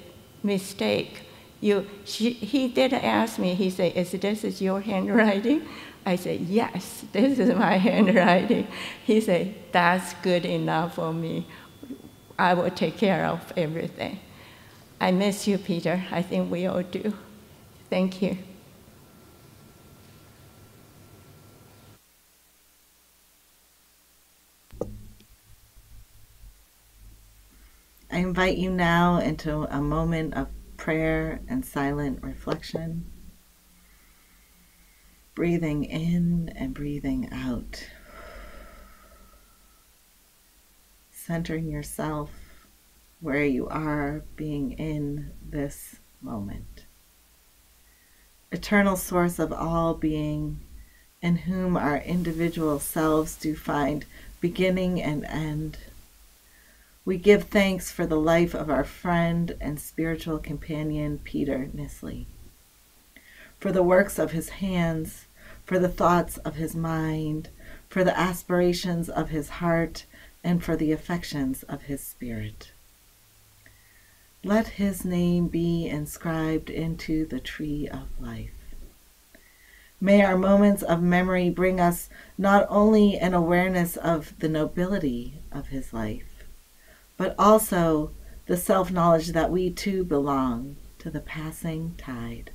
mistake. He did ask me, he said, this is your handwriting? I said, yes, this is my handwriting. He said, that's good enough for me. I will take care of everything. I miss you, Peter. I think we all do. Thank you. I invite you now into a moment of prayer and silent reflection, breathing in and breathing out, centering yourself where you are, being in this moment. Eternal source of all being, in whom our individual selves do find beginning and end, we give thanks for the life of our friend and spiritual companion, Peter Nissley, for the works of his hands, for the thoughts of his mind, for the aspirations of his heart, and for the affections of his spirit. Let his name be inscribed into the tree of life. May our moments of memory bring us not only an awareness of the nobility of his life, but also the self-knowledge that we too belong to the passing tide.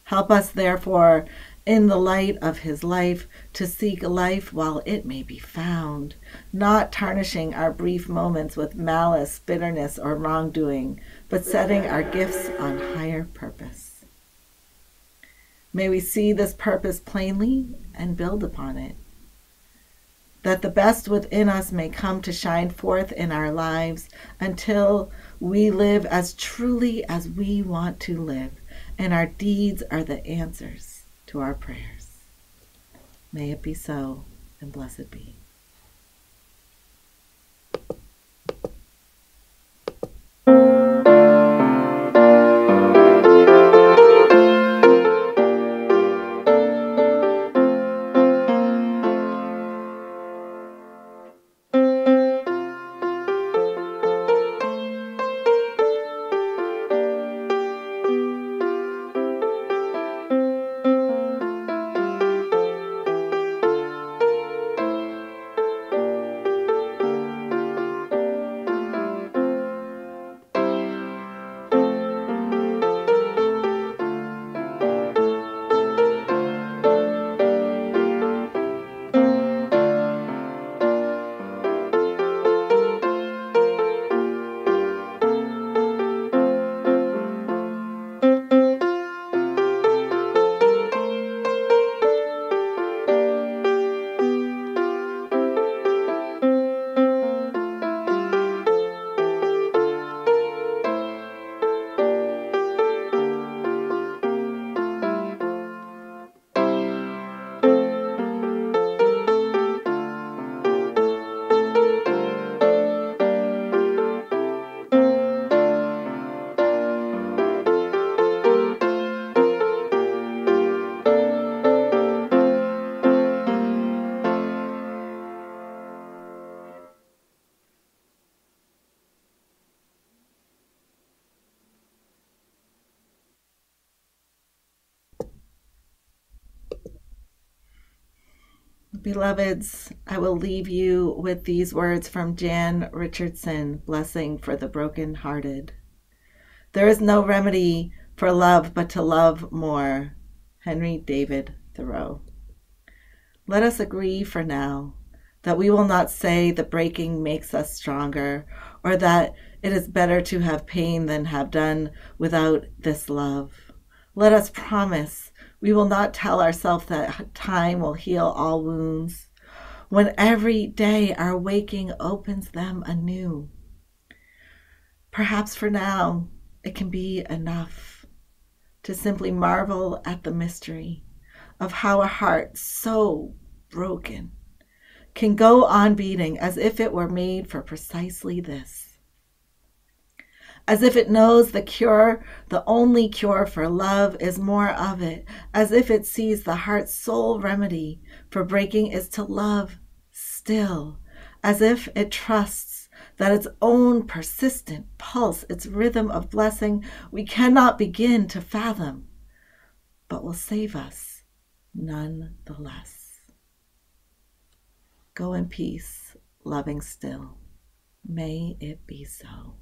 Help us, therefore, in the light of his life, to seek life while it may be found, not tarnishing our brief moments with malice, bitterness, or wrongdoing, but setting our gifts on higher purpose. May we see this purpose plainly and build upon it, that the best within us may come to shine forth in our lives until we live as truly as we want to live, and our deeds are the answers to our prayers. May it be so, and blessed be. Beloveds, I will leave you with these words from Jan Richardson, Blessing for the Brokenhearted. There is no remedy for love but to love more. Henry David Thoreau. Let us agree for now that we will not say the breaking makes us stronger, or that it is better to have pain than have done without this love. Let us promise we will not tell ourselves that time will heal all wounds, when every day our waking opens them anew. Perhaps for now it can be enough to simply marvel at the mystery of how a heart so broken can go on beating as if it were made for precisely this. As if it knows the cure, the only cure for love is more of it, as if it sees the heart's sole remedy for breaking is to love still, as if it trusts that its own persistent pulse, its rhythm of blessing, we cannot begin to fathom, but will save us nonetheless. Go in peace, loving still. May it be so.